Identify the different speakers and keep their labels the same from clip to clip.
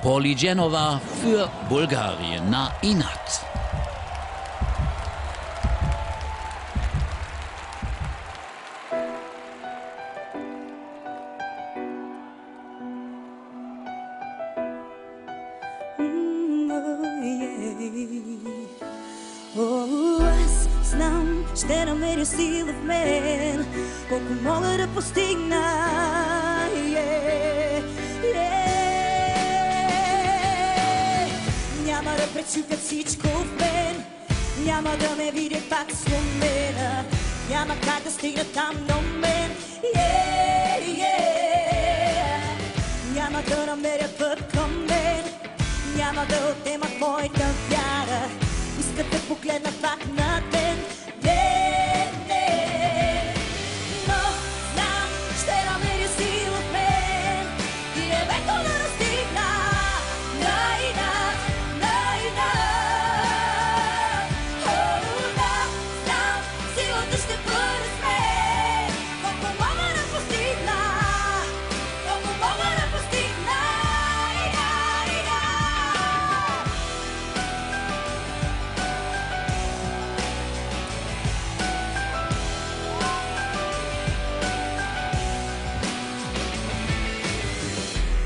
Speaker 1: Pauli Genova für Bulgarien. Na, Inat.
Speaker 2: Аз знам, ще намеря сила в мен, колко мога да постигна. Няма да пречупя всичко в мен, няма да ме видят пак сломена, няма как да стигна там до мен. Няма да намеря път към мен, няма да отнемат моята вяра. Искат да погледна пак на ден. Но знам, ще намеря сила в мен и небето да достигна. Да, знам, силата ще бъде с мен. Колко мога да постигна, колко мога да постигна.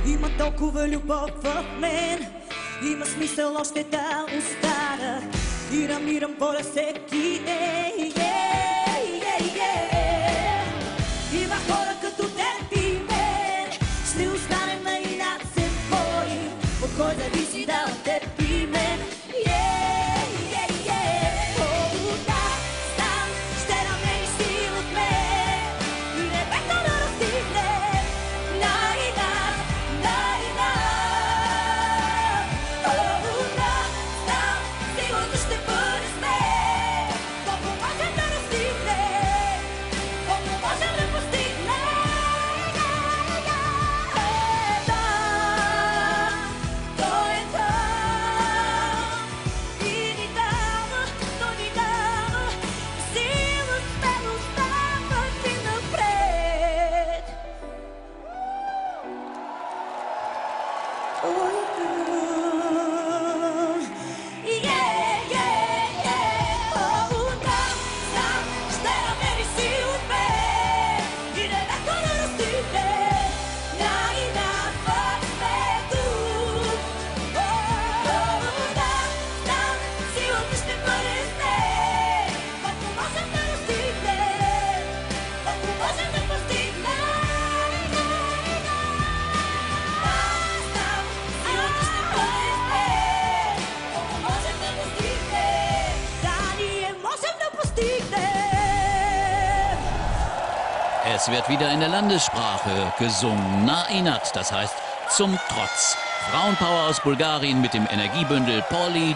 Speaker 2: Има толкова любов в мен, има смисъл още да остана и намирам воля всеки ден. Има хора като теб и мен, ще останем на инат се борим, от кой зависи да от теб и мен. Да, знам, ще намериш сила в мен и небето да достигне.
Speaker 1: Es wird wieder in der Landessprache gesungen. Na, Inat, das heißt zum Trotz. Frauenpower aus Bulgarien mit dem Energiebündel Pauli